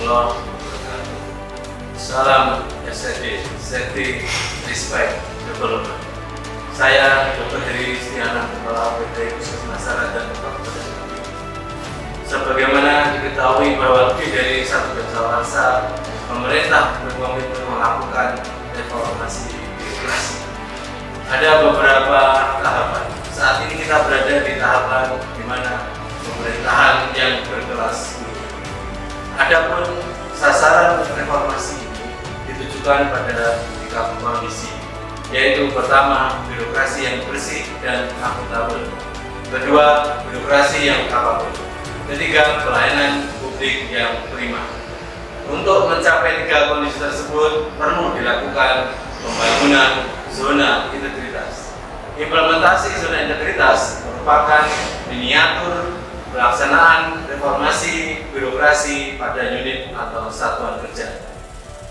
warahmatullahi wabarakatuh. Salam SRD, Safety, Respect, Development. Saya Dr. Heri Stiana, Kepala PT Puskesmas Saradan Kabupaten Bogor. Sebagaimana diketahui bahwa lebih dari satu dasawarsa, pemerintah berkomitmen melakukan reformasi birokrasi. Ada beberapa tahapan. Saat ini kita berada di tahapan di mana pemerintahan yang berkelas dunia. Adapun sasaran reformasi ini ditujukan pada 3 kondisi, yaitu pertama, birokrasi yang bersih dan akuntabel. Kedua, birokrasi yang kapabel. Ketiga, pelayanan publik yang prima. Untuk mencapai 3 kondisi tersebut, perlu dilakukan pembangunan zona integritas. Implementasi zona integritas merupakan miniatur pelaksanaan reformasi birokrasi pada unit atau satuan kerja.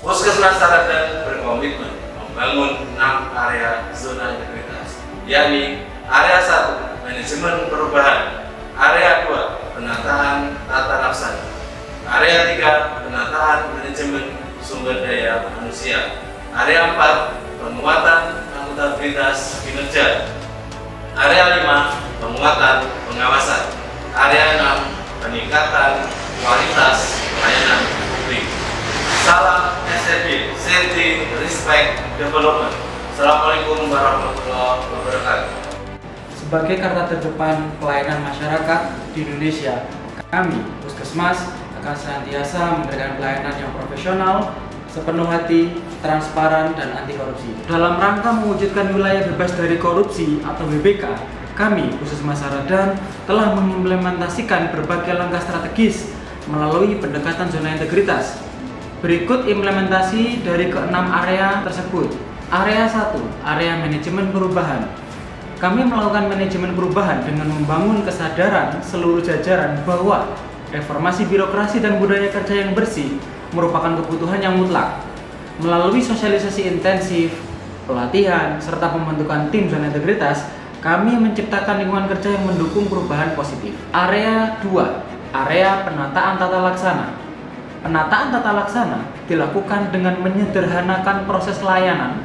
Puskesmas Saradan berkomitmen membangun 6 area zona integritas, yakni area 1, manajemen perubahan, area 2, penataan tata laksana, area 3, penataan manajemen sumber daya manusia, area 4, penguatan akuntabilitas kinerja, area 5, penguatan pengawasan, area 6, peningkatan kualitas pelayanan publik. Salam SRD, Safety, Respect, Development. Assalamualaikum warahmatullahi wabarakatuh. Sebagai garda terdepan pelayanan masyarakat di Indonesia, kami Puskesmas akan senantiasa memberikan pelayanan yang profesional, sepenuh hati, transparan, dan anti korupsi. Dalam rangka mewujudkan wilayah bebas dari korupsi atau WBK, kami Puskesmas Saradan telah mengimplementasikan berbagai langkah strategis melalui pendekatan zona integritas. Berikut implementasi dari ke-6 area tersebut. Area 1, area manajemen perubahan. Kami melakukan manajemen perubahan dengan membangun kesadaran seluruh jajaran bahwa reformasi birokrasi dan budaya kerja yang bersih merupakan kebutuhan yang mutlak. Melalui sosialisasi intensif, pelatihan, serta pembentukan tim zona integritas, kami menciptakan lingkungan kerja yang mendukung perubahan positif. Area 2, area penataan tata laksana. Penataan tata laksana dilakukan dengan menyederhanakan proses layanan,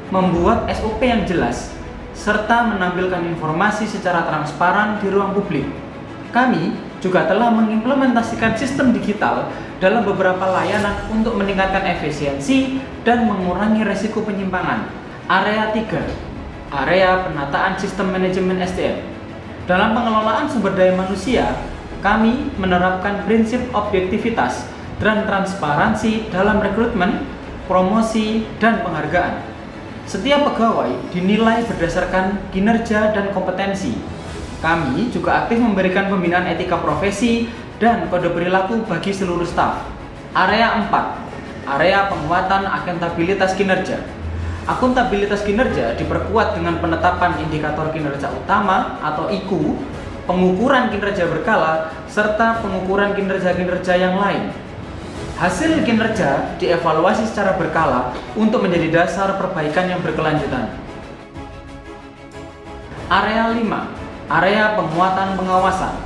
membuat SOP yang jelas, serta menampilkan informasi secara transparan di ruang publik. Kami juga telah mengimplementasikan sistem digital dalam beberapa layanan untuk meningkatkan efisiensi dan mengurangi resiko penyimpangan. Area 3, area penataan sistem manajemen SDM. Dalam pengelolaan sumber daya manusia, kami menerapkan prinsip objektivitas dan transparansi dalam rekrutmen, promosi, dan penghargaan. Setiap pegawai dinilai berdasarkan kinerja dan kompetensi. Kami juga aktif memberikan pembinaan etika profesi dan kode perilaku bagi seluruh staf. Area 4, area penguatan akuntabilitas kinerja. Akuntabilitas kinerja diperkuat dengan penetapan indikator kinerja utama atau IKU, pengukuran kinerja berkala, serta pengukuran kinerja-kinerja yang lain. Hasil kinerja dievaluasi secara berkala untuk menjadi dasar perbaikan yang berkelanjutan. Area 5, area penguatan pengawasan.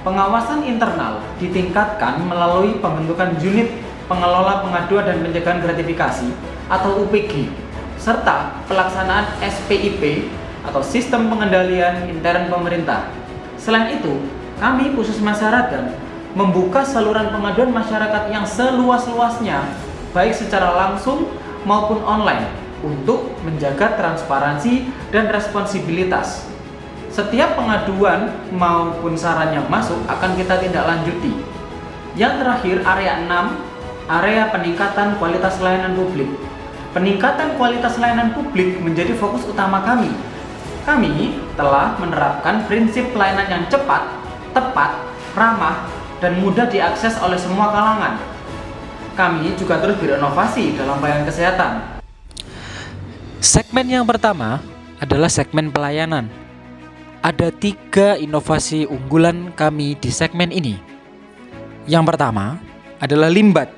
Pengawasan internal ditingkatkan melalui pembentukan unit pengelola pengaduan dan pencegahan gratifikasi atau UPG, serta pelaksanaan SPIP atau Sistem Pengendalian Intern Pemerintah. Selain itu, kami Puskesmas Saradan membuka saluran pengaduan masyarakat yang seluas-luasnya, baik secara langsung maupun online, untuk menjaga transparansi dan responsibilitas. Setiap pengaduan maupun saran yang masuk akan kita tindak lanjuti. Yang terakhir, area 6, area peningkatan kualitas layanan publik. Peningkatan kualitas layanan publik menjadi fokus utama kami. Kami telah menerapkan prinsip pelayanan yang cepat, tepat, ramah, dan mudah diakses oleh semua kalangan. Kami juga terus berinovasi dalam pelayanan kesehatan. Segmen yang pertama adalah segmen pelayanan. Ada 3 inovasi unggulan kami di segmen ini. Yang pertama adalah limbat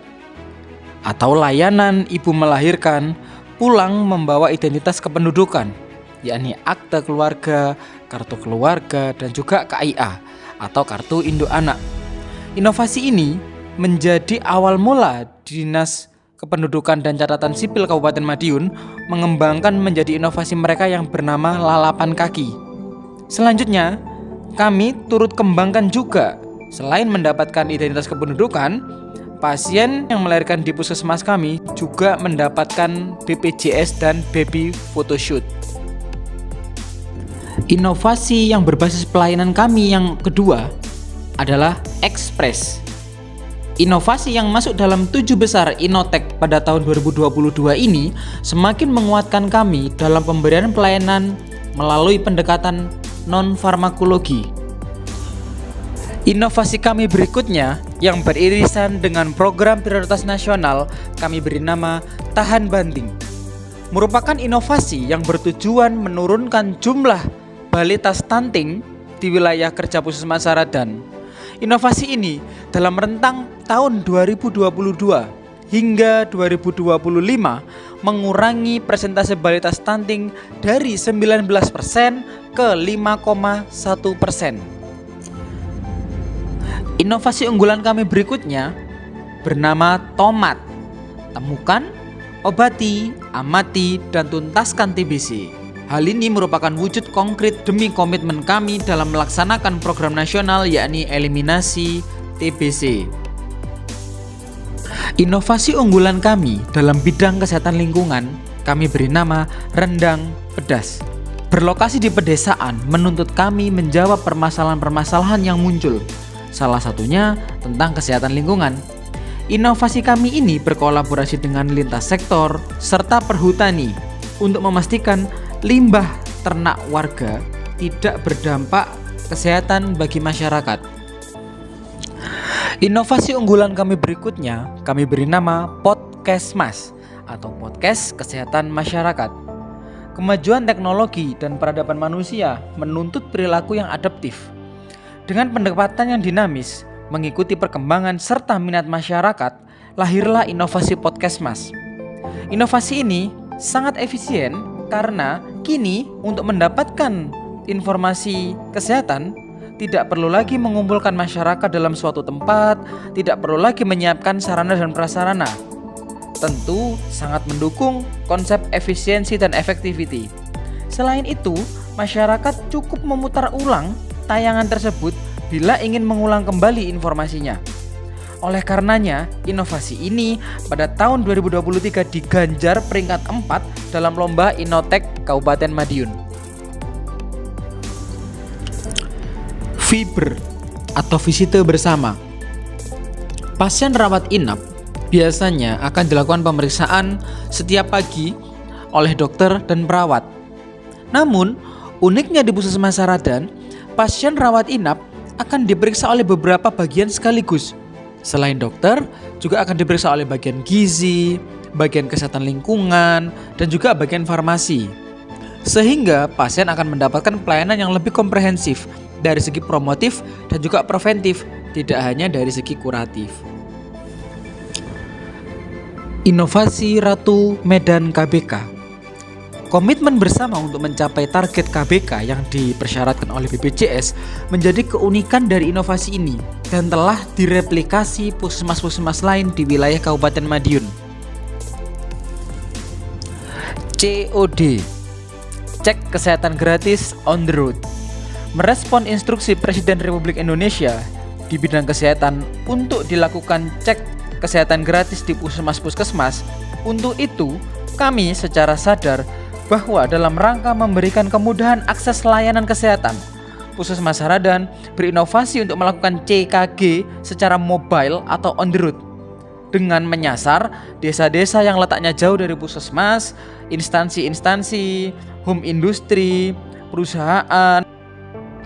atau layanan ibu melahirkan pulang membawa identitas kependudukan, yakni akte keluarga, kartu keluarga, dan juga KIA atau kartu induk anak. Inovasi ini menjadi awal mula Dinas Kependudukan dan Catatan Sipil Kabupaten Madiun mengembangkan menjadi inovasi mereka yang bernama lalapan kaki. Selanjutnya, kami turut kembangkan juga, selain mendapatkan identitas kependudukan, pasien yang melahirkan di puskesmas kami juga mendapatkan BPJS dan baby photoshoot. Inovasi yang berbasis pelayanan kami yang kedua adalah Express. Inovasi yang masuk dalam 7 besar Innotek pada tahun 2022 ini semakin menguatkan kami dalam pemberian pelayanan melalui pendekatan non-farmakologi. Inovasi kami berikutnya yang beririsan dengan program prioritas nasional kami beri nama Tahan Banting. Merupakan inovasi yang bertujuan menurunkan jumlah balita stunting di wilayah kerja Puskesmas Saradan. Inovasi ini dalam rentang tahun 2022 hingga 2025 mengurangi persentase balita stunting dari 19% ke 5,1%. Inovasi unggulan kami berikutnya bernama Tomat. Temukan, obati, amati, dan tuntaskan TBC. Hal ini merupakan wujud konkret demi komitmen kami dalam melaksanakan program nasional yakni eliminasi TBC. Inovasi unggulan kami dalam bidang kesehatan lingkungan kami beri nama Rendang Pedas. Berlokasi di pedesaan menuntut kami menjawab permasalahan-permasalahan yang muncul. Salah satunya tentang kesehatan lingkungan. Inovasi kami ini berkolaborasi dengan lintas sektor serta perhutani untuk memastikan limbah ternak warga tidak berdampak kesehatan bagi masyarakat. Inovasi unggulan kami berikutnya kami beri nama Podcastmas atau Podcast Kesehatan Masyarakat. Kemajuan teknologi dan peradaban manusia menuntut perilaku yang adaptif. Dengan pendekatan yang dinamis, mengikuti perkembangan serta minat masyarakat, lahirlah inovasi Podcastmas. Inovasi ini sangat efisien karena kini untuk mendapatkan informasi kesehatan tidak perlu lagi mengumpulkan masyarakat dalam suatu tempat, tidak perlu lagi menyiapkan sarana dan prasarana. Tentu sangat mendukung konsep efisiensi dan efektiviti. Selain itu, masyarakat cukup memutar ulang tayangan tersebut bila ingin mengulang kembali informasinya. Oleh karenanya, inovasi ini pada tahun 2023 diganjar peringkat 4 dalam lomba Innotek Kabupaten Madiun. Fiber atau visite bersama. Pasien rawat inap biasanya akan dilakukan pemeriksaan setiap pagi oleh dokter dan perawat. Namun, uniknya di Puskesmas Saradan, pasien rawat inap akan diperiksa oleh beberapa bagian sekaligus. Selain dokter, juga akan diperiksa oleh bagian gizi, bagian kesehatan lingkungan, dan juga bagian farmasi. Sehingga pasien akan mendapatkan pelayanan yang lebih komprehensif dari segi promotif dan juga preventif, tidak hanya dari segi kuratif. Inovasi Ratu Medan KBK. Komitmen bersama untuk mencapai target KBK yang dipersyaratkan oleh BPJS menjadi keunikan dari inovasi ini dan telah direplikasi puskesmas-puskesmas lain di wilayah Kabupaten Madiun. COD, Cek Kesehatan Gratis on the Road, merespon instruksi Presiden Republik Indonesia di bidang kesehatan untuk dilakukan cek kesehatan gratis di puskesmas-puskesmas. Untuk itu, kami secara sadar bahwa dalam rangka memberikan kemudahan akses layanan kesehatan, Puskesmas Saradan berinovasi untuk melakukan CKG secara mobile atau on the road dengan menyasar desa-desa yang letaknya jauh dari puskesmas, instansi-instansi, home industri, perusahaan.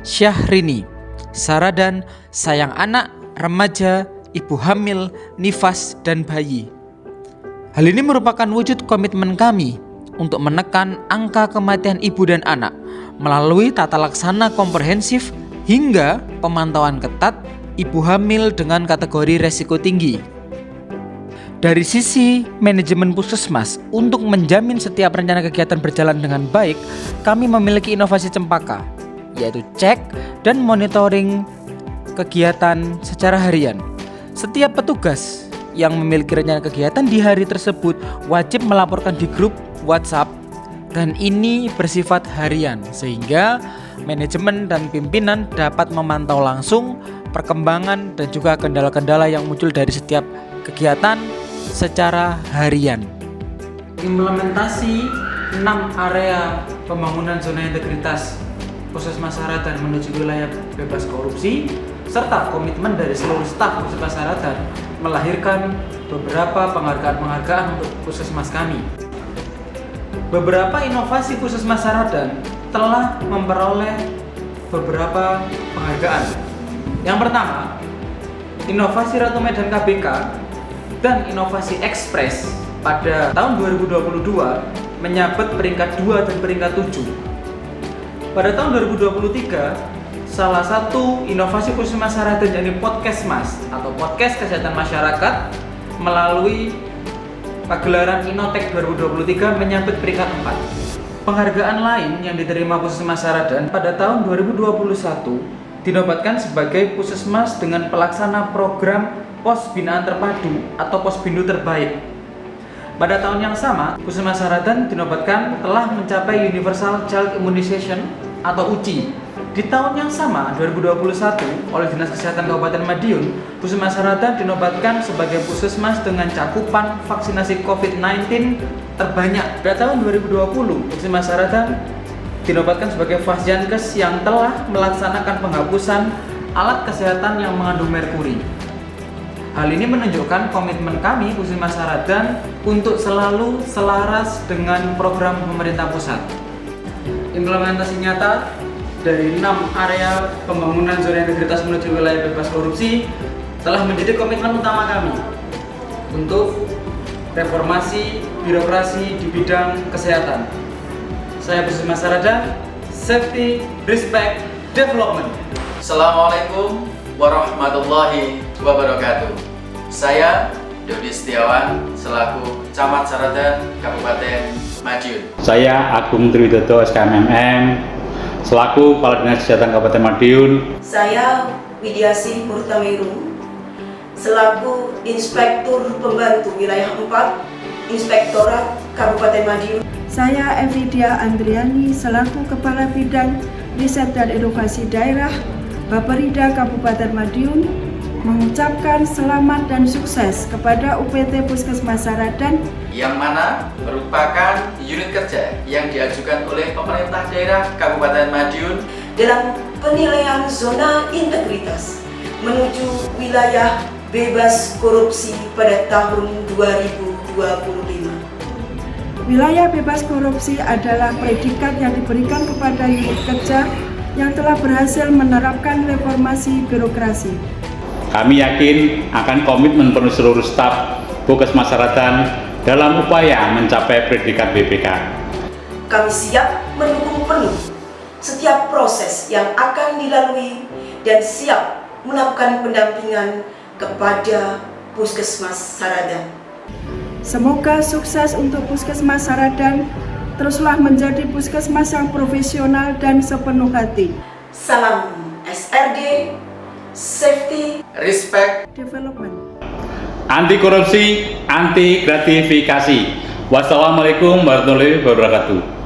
Syahrini, Saradan sayang anak, remaja, ibu hamil, nifas, dan bayi. Hal ini merupakan wujud komitmen kami untuk menekan angka kematian ibu dan anak melalui tata laksana komprehensif hingga pemantauan ketat ibu hamil dengan kategori resiko tinggi. Dari sisi manajemen puskesmas, untuk menjamin setiap rencana kegiatan berjalan dengan baik, kami memiliki inovasi cempaka, yaitu cek dan monitoring kegiatan secara harian. Setiap petugas yang memiliki rencana kegiatan di hari tersebut wajib melaporkan di grup WhatsApp, dan ini bersifat harian sehingga manajemen dan pimpinan dapat memantau langsung perkembangan dan juga kendala-kendala yang muncul dari setiap kegiatan secara harian. Implementasi 6 area pembangunan zona integritas Puskesmas Saradan menuju wilayah bebas korupsi serta komitmen dari seluruh staf Puskesmas Saradan melahirkan beberapa penghargaan-penghargaan untuk Puskesmas kami. Beberapa inovasi Puskesmas Saradan telah memperoleh beberapa penghargaan. Yang pertama, inovasi Ratu Medan KBK dan inovasi Ekspres pada tahun 2022 menyabet peringkat 2 dan peringkat 7. Pada tahun 2023, salah satu inovasi Puskesmas Saradan yakni Podcastmas atau Podcast Kesehatan Masyarakat melalui pagelaran Innotek 2023 menyabet peringkat 4. Penghargaan lain yang diterima Puskesmas Saradan pada tahun 2021 dinobatkan sebagai puskesmas dengan pelaksana program Pos Binaan Terpadu atau Posbindu terbaik. Pada tahun yang sama, Puskesmas Saradan dinobatkan telah mencapai Universal Child Immunization atau UCI. Di tahun yang sama, 2021, oleh Dinas Kesehatan Kabupaten Madiun, Puskesmas Saradan dinobatkan sebagai puskesmas dengan cakupan vaksinasi COVID-19 terbanyak. Pada tahun 2020, Puskesmas Saradan dinobatkan sebagai Fasjankes yang telah melaksanakan penghapusan alat kesehatan yang mengandung merkuri. Hal ini menunjukkan komitmen kami Puskesmas Saradan untuk selalu selaras dengan program pemerintah pusat. Implementasi nyata dari 6 area pembangunan zona integritas menuju wilayah bebas korupsi telah menjadi komitmen utama kami untuk reformasi birokrasi di bidang kesehatan. Saya Puskesmas Saradan, Safety, Respect, Development. Assalamualaikum warahmatullahi wabarakatuh. Saya Dodi Setiawan selaku Camat Saradan Kabupaten Madiun. Saya Agung Triwidodo SKMMM selaku Kepala Dinas Kesehatan Kabupaten Madiun. Saya Widiasih Murtameru selaku Inspektur Pembantu Wilayah 4 Inspektorat Kabupaten Madiun. Saya Evidia Andriani selaku Kepala Bidang Riset dan Inovasi Daerah Bapperida Kabupaten Madiun mengucapkan selamat dan sukses kepada UPT Puskesmas Saradan yang mana merupakan unit kerja yang diajukan oleh pemerintah daerah Kabupaten Madiun dalam penilaian zona integritas menuju wilayah bebas korupsi pada tahun 2025. Wilayah bebas korupsi adalah predikat yang diberikan kepada unit kerja yang telah berhasil menerapkan reformasi birokrasi. Kami yakin akan komitmen penuh seluruh staf Puskesmas Saradan dalam upaya mencapai predikat BPK. Kami siap mendukung penuh setiap proses yang akan dilalui dan siap melakukan pendampingan kepada Puskesmas Saradan. Semoga sukses untuk Puskesmas Saradan, teruslah menjadi puskesmas yang profesional dan sepenuh hati. Salam SRD, Safety, Respect, Development. Anti korupsi, anti gratifikasi. Wassalamualaikum warahmatullahi wabarakatuh.